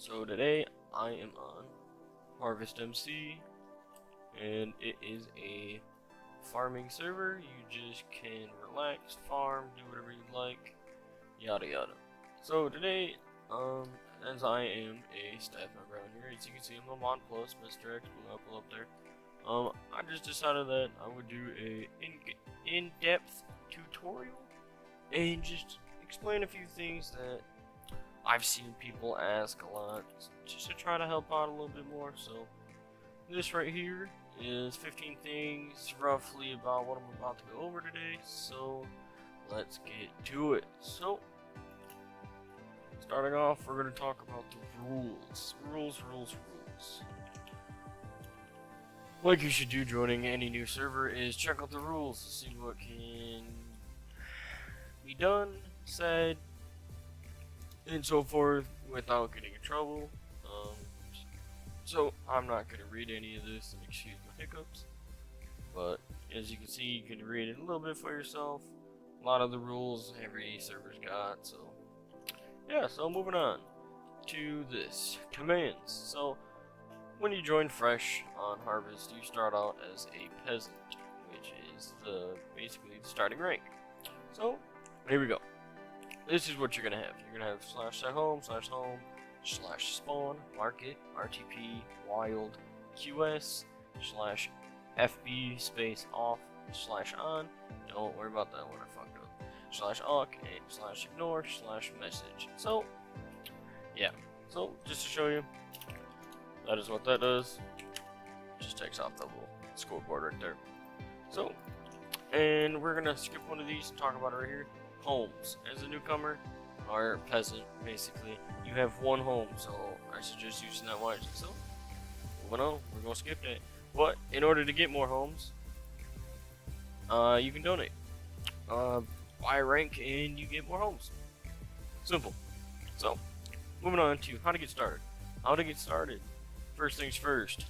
So today I am on HarvestMc, and it is a farming server. You just can relax, farm, do whatever you like, yada yada. So today, as I am a staff member on here, as you can see I'm a Mon Plus, Mr. X, pull up there. I just decided that I would do a in-depth tutorial and just explain a few things that I've seen people ask a lot, just to try to help out a little bit more. So this right here is 15 things roughly about what I'm about to go over today, so let's get to it. So starting off, we're going to talk about the rules. Rules. Like you should do joining any new server is check out the rules to see what can be done, said, and so forth without getting in trouble. So I'm not going to read any of this and excuse my hiccups, but as you can see, you can read it a little bit for yourself. A lot of the rules every server's got. So yeah, so moving on to this commands. So when you join fresh on Harvest, you start out as a peasant, which is basically the starting rank. So here we go. This is what you're gonna have. You're gonna have /home, /spawn, market, RTP, wild, QS, /FB space off, /on. Don't worry about that one, I fucked up. /awk and /ignore /message. So yeah. So just to show you, that is what that does. Just takes off the little scoreboard right there. So, and we're gonna skip one of these and talk about it right here. Homes. As a newcomer, or peasant, basically, you have one home, so I suggest using that wisely. So, moving on, we're gonna skip that. But in order to get more homes, you can donate. Buy a rank and you get more homes. Simple. So, moving on to how to get started. How to get started. First things first.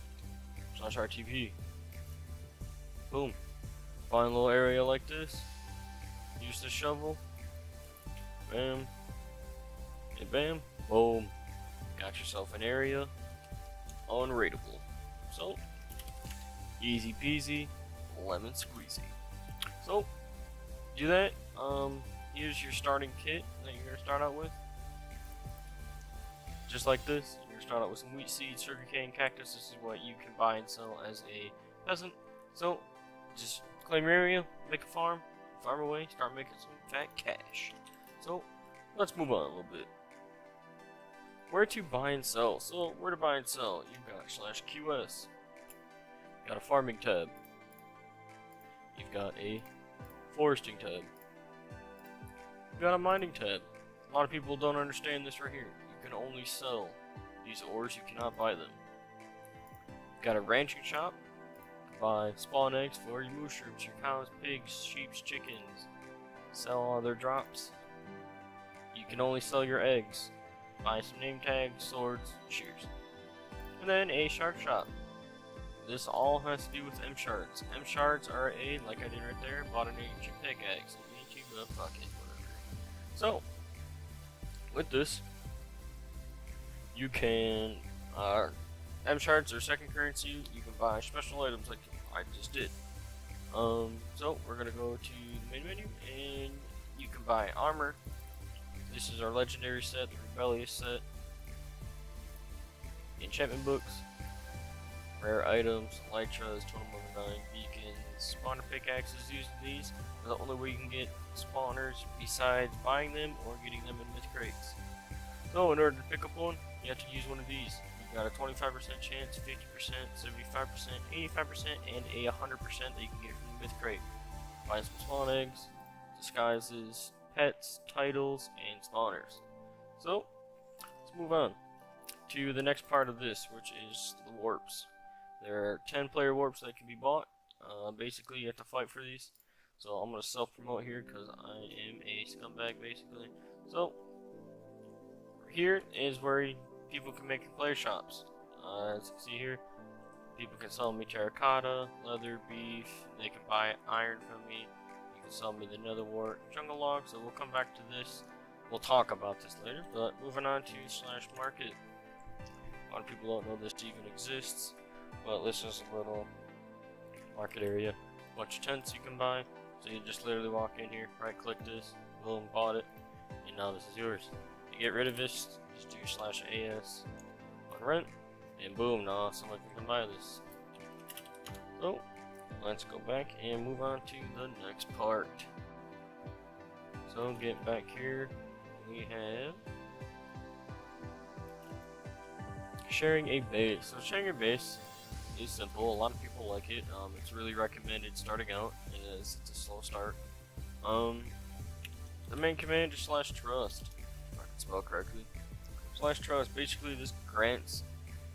/RTP. Boom. Find a little area like this. Use the shovel. Bam. And bam. Boom. Got yourself an area. Unrateable. So, easy peasy. Lemon squeezy. So, do that. Here's your starting kit that you're going to start out with. Just like this. You're going to start out with some wheat seeds, sugarcane, cactus. This is what you can buy and sell as a peasant. So, just claim your area, make a farm. Farm away, start making some fat cash. So, let's move on a little bit. Where to buy and sell? So, where to buy and sell? You've got /QS. You've got a farming tab. You've got a foresting tab. You've got a mining tab. A lot of people don't understand this right here. You can only sell these ores, you cannot buy them. You've got a ranching shop. Buy spawn eggs for your mushrooms, your cows, pigs, sheep, chickens. Sell all their drops. You can only sell your eggs. Buy some name tags, swords, shears. And then a shard shop. This all has to do with M shards. M shards are like I did right there, bought an ancient pickaxe. Me too, but fuck it, whatever. So, with this, you can M shards are second currency. You can buy special items like I just did. So we're gonna go to the main menu and you can buy armor. This is our legendary set, the rebellious set. Enchantment books, rare items, elytras, totem of 9 beacons, spawner pickaxes. Using these are the only way you can get spawners besides buying them or getting them in myth crates. So in order to pick up one, you have to use one of these. Got a 25% chance, 50%, 75%, 85%, and a 100% that you can get from the myth crate. Find some spawn eggs, disguises, pets, titles, and spawners. So, let's move on to the next part of this, which is the warps. There are 10 player warps that can be bought. Basically, you have to fight for these. So, I'm going to self-promote here because I am a scumbag, basically. So, here is where people can make player shops. As you can see here, people can sell me terracotta, leather, beef. They can buy iron from me. You can sell me the nether wart, jungle log. So we'll come back to this. We'll talk about this later. But moving on to /market. A lot of people don't know this even exists, but this is a little market area. Bunch of tents you can buy. So you just literally walk in here, right click this, boom, bought it, and now this is yours. To get rid of this, just do /AS on rent, and boom, now someone can buy this. So let's go back and move on to the next part. So get back here, we have sharing a base. So sharing a base is simple. A lot of people like it. It's really recommended starting out as it's a slow start. The main command is /trust. If I can spell correctly. /trust. Basically, this grants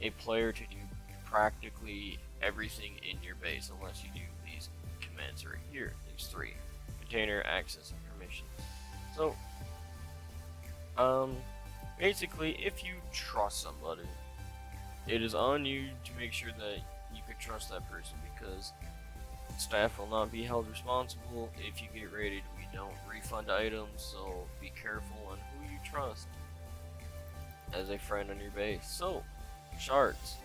a player to do practically everything in your base, unless you do these commands right here. These three: container, access, and permission. So, basically, if you trust somebody, it is on you to make sure that you can trust that person, because staff will not be held responsible if you get raided. We don't refund items, so be careful on who you trust as a friend on your base. So, shards.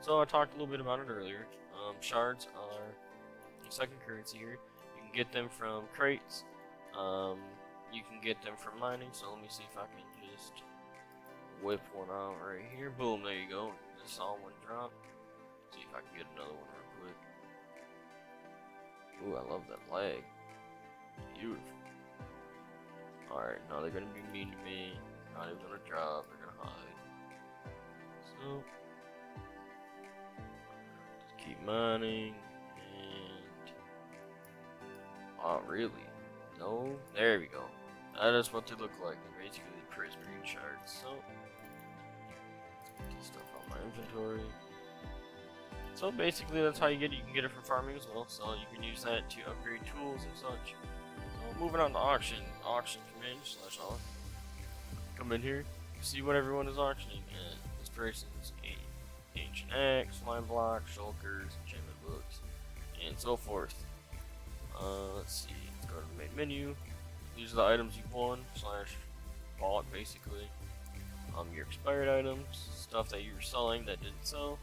So I talked a little bit about it earlier. Shards are the second currency here. You can get them from crates. You can get them from mining. So let me see if I can just whip one out right here. Boom, there you go. This all one drop. See if I can get another one real quick. Ooh, I love that lag. Beautiful. Alright, now they're gonna be mean to me. Not even gonna drop, they're gonna hide. So just keep mining and oh really? No? There we go. That is what they look like. They're basically the prismarine shards. So get stuff on my inventory. So basically that's how you get it. You can get it for farming as well. So you can use that to upgrade tools and such. So moving on to auction. Auction command /auction. Come in here, see what everyone is auctioning. And this person's ancient axe, line block, shulkers, enchantment books, and so forth. Let's see. Let's go to the main menu. These are the items you've won / bought basically. Your expired items, stuff that you were selling that didn't sell,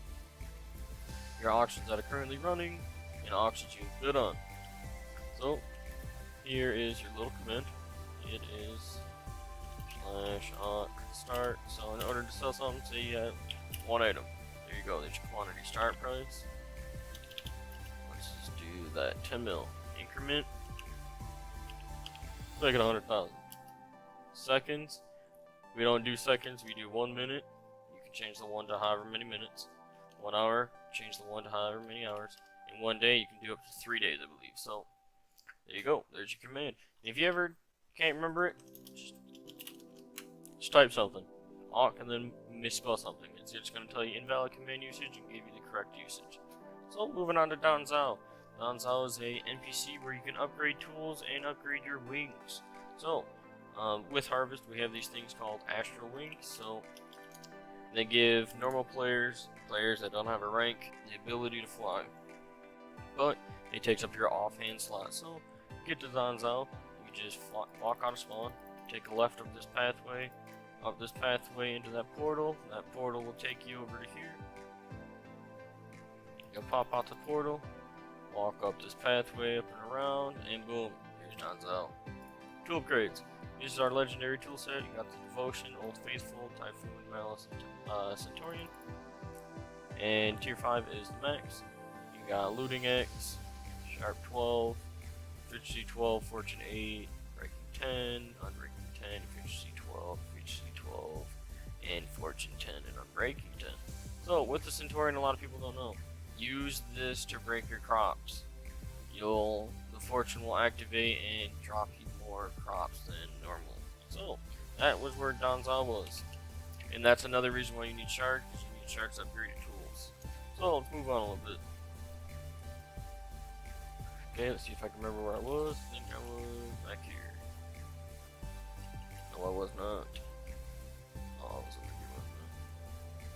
your auctions that are currently running, and auctions you bid on. So here is your little command. It is /auc start. So in order to sell something, say you have one item. There you go. There's your quantity start price. Let's just do that 10 mil increment. Make it 100,000. Seconds. We don't do seconds. We do 1 minute. You can change the 1 to however many minutes. 1 hour. Change the 1 to however many hours. In 1 day, you can do up to 3 days, I believe. So there you go. There's your command. And if you ever can't remember it, just type something, and then misspell something. It's just going to tell you invalid command usage and give you the correct usage. So moving on to Danzao. Danzao is a NPC where you can upgrade tools and upgrade your wings. So with Harvest, we have these things called Astral Wings. So they give normal players that don't have a rank, the ability to fly. But it takes up your offhand slot. So get to Danzao, you just walk out of spawn, take a left up this pathway into that portal. That portal will take you over to here. You'll pop out the portal, walk up this pathway, up and around, and boom, here's Danzao. Tool upgrades. This is our legendary tool set. You got the Devotion, Old Faithful, Typhoon, Malice, Centaurian. And tier 5 is the max. You got Looting X, Sharp 12, Efficiency 12, Fortune 8, Breaking 10, Unbreaking 10, Efficiency 12, Efficiency 12, and Fortune 10 and Unbreaking 10. So with the Centaurian, a lot of people don't know. Use this to break your crops. The Fortune will activate and drop you more crops than normal. So that was where Danzao was. And that's another reason why you need shards, because you need shards to upgrade your tools. So let's move on a little bit. Okay, let's see if I can remember where I was. I think I was back here. No, I was not. Oh, I was over here.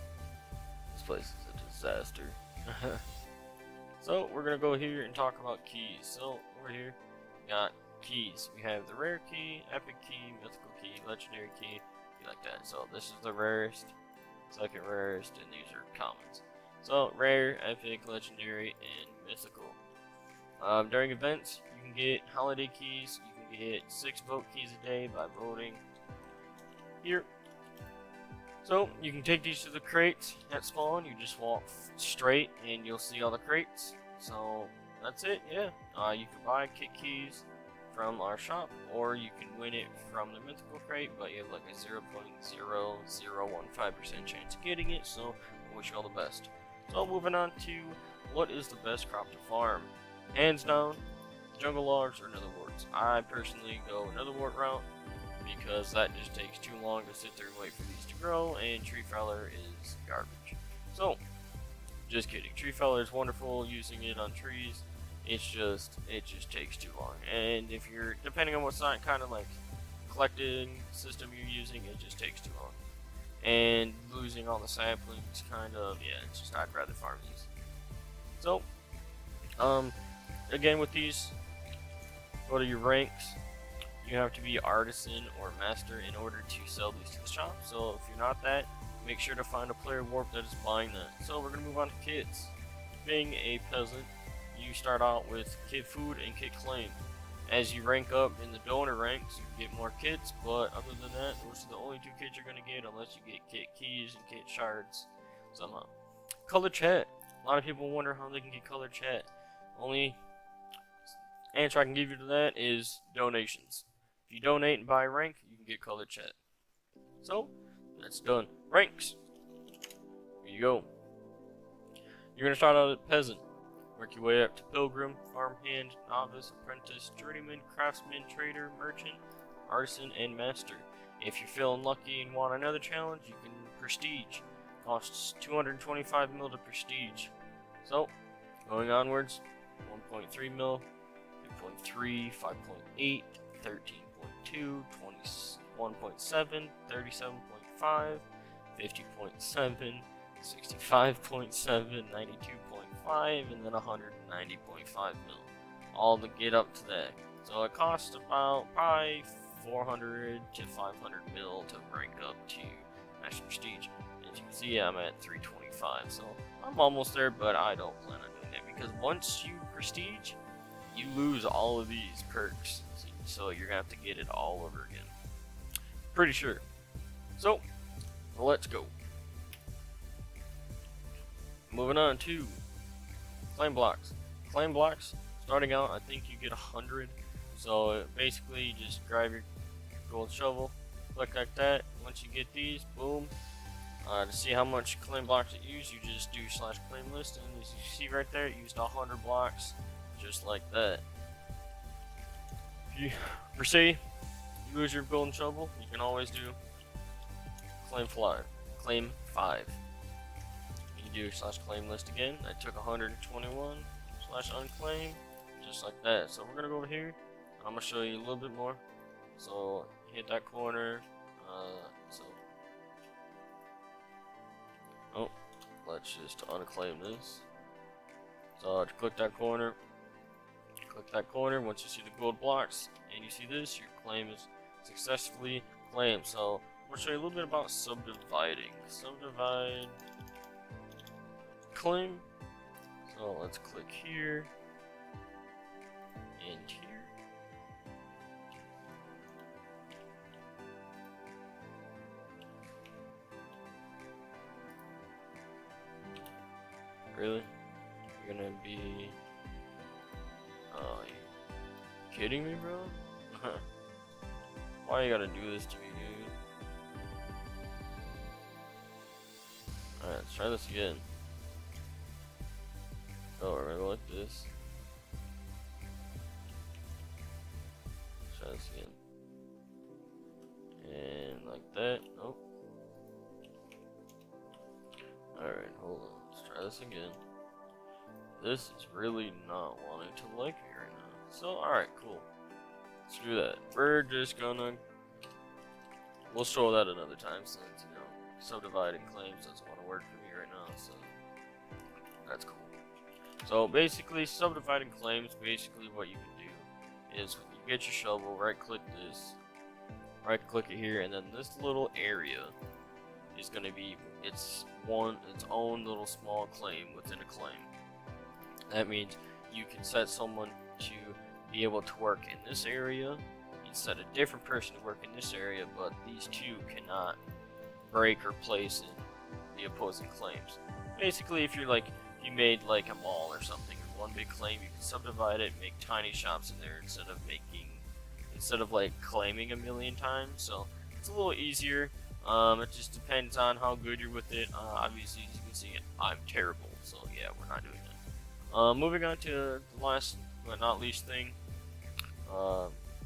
This place is a disaster. So we're gonna go here and talk about keys. So over here, we got keys. We have the rare key, epic key, mythical key, legendary key, like that. So this is the rarest. second rarest, and these are commons. So rare, epic, legendary, and mythical. During events, you can get holiday keys. You can get 6 vote keys a day by voting here. So you can take these to the crates at spawn. You just walk straight and you'll see all the crates. So that's it, yeah. You can buy kit keys from our shop, or you can win it from the mythical crate, but you have like a 0.0015% chance of getting it, so I wish you all the best. So moving on to what is the best crop to farm. Hands down, jungle logs or netherwarts. I personally go netherwart route because that just takes too long to sit there and wait for these to grow, and tree feller is garbage. So, just kidding. Tree feller is wonderful, using it on trees. It just takes too long. And if you're, depending on what kind of like collecting system you're using, it just takes too long. And losing all the saplings, kind of, yeah, it's just, I'd rather farm these. So, again with these, go to your ranks. You have to be artisan or master in order to sell these to the shop. So if you're not that, make sure to find a player warp that is buying that. So we're going to move on to kits. Being a peasant, you start out with kit food and kit claim. As you rank up in the donor ranks, you get more kits, but other than that, those are the only 2 kits you're going to get unless you get kit keys and kit shards somehow. Color chat. A lot of people wonder how they can get color chat. Only answer I can give you to that is donations. If you donate and buy rank, you can get colored chat. So, that's done. Ranks. Here you go. You're going to start out at peasant. Work your way up to pilgrim, farmhand, novice, apprentice, journeyman, craftsman, trader, merchant, artisan, and master. If you're feeling lucky and want another challenge, you can prestige. Costs 225 mil to prestige. So, going onwards, 1.3 mil, 2.3, 5.8, 13.2, 21.7, 37.5, 50.7, 65.7, 92.5, and then 190.5 mil. All to get up to that. So it costs about probably 400 to 500 mil to rank up to master prestige. As you can see, I'm at 325, so I'm almost there, but I don't plan on doing that because once you prestige, you lose all of these perks, so you're gonna have to get it all over again. Pretty sure. So, let's go. Moving on to claim blocks. Claim blocks, starting out, I think you get 100. So basically, you just grab your gold shovel, click like that. Once you get these, boom. To see how much claim blocks it used, you just do /claim list, and as you see right there, it used 100 blocks. Just like that. If you foresee you lose your golden shovel, you can always do claim 5. You do /claim list again. I took 121 /unclaim, just like that. So we're gonna go over here. I'm gonna show you a little bit more. So hit that corner. Let's just unclaim this. So click that corner. Click that corner. Once you see the gold blocks and you see this, your claim is successfully claimed. So I'm going to show you a little bit about subdividing. Subdivide claim. So let's click here and here. Really? You're gonna be... Oh, you kidding me, bro? Why you gotta do this to me, dude? Alright, let's try this again. Oh, we're gonna go like this. Let's try this again. And like that. Nope. Alright, hold on. Let's try this again. This is really not wanting to like me right now. So, alright, cool. Let's do that. We're just gonna... We'll show that another time since, you know, subdividing claims doesn't want to work for me right now, so... That's cool. So, basically, subdividing claims, basically what you can do is when you get your shovel, right-click this, right-click it here, and then this little area, is going to be its own little small claim within a claim. That means you can set someone to be able to work in this area, set a different person to work in this area, but these two cannot break or place in the opposing claims. Basically, if you made like a mall or something, or one big claim, you can subdivide it, make tiny shops in there instead of like claiming a million times. So it's a little easier. It just depends on how good you're with it. Obviously, as you can see, I'm terrible, so yeah, we're not doing that. Moving on to the last but not least thing.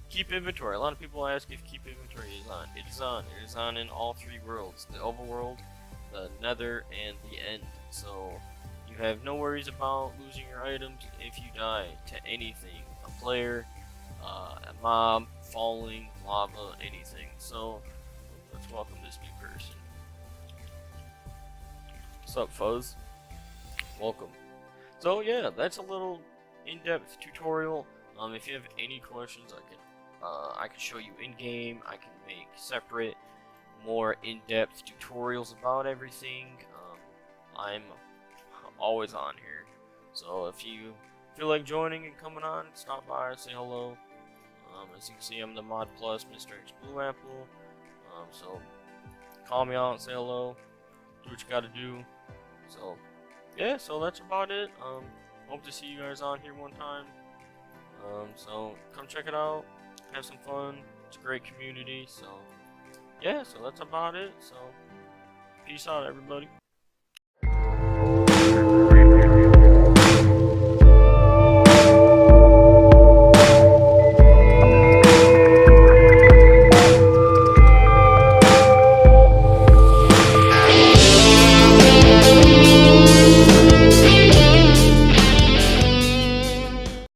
Keep inventory. A lot of people ask if keep inventory is on. It is on. It is on in all three worlds: the overworld, the nether, and the end. So you have no worries about losing your items if you die to anything: a player, a mob, falling, lava, anything. So let's welcome this new person. What's up, fuzz? Welcome. So yeah, that's a little in-depth tutorial. If you have any questions, I can show you in-game. I can make separate, more in-depth tutorials about everything. I'm always on here, so if you feel like joining and coming on, stop by, say hello. As you can see, I'm the Mod Plus Mr. X Blue Apple. So call me out and say hello. Do what you gotta do. So yeah, so that's about it. Hope to see you guys on here one time. So come check it out, have some fun. It's a great community. So yeah, so that's about it. So peace out, everybody.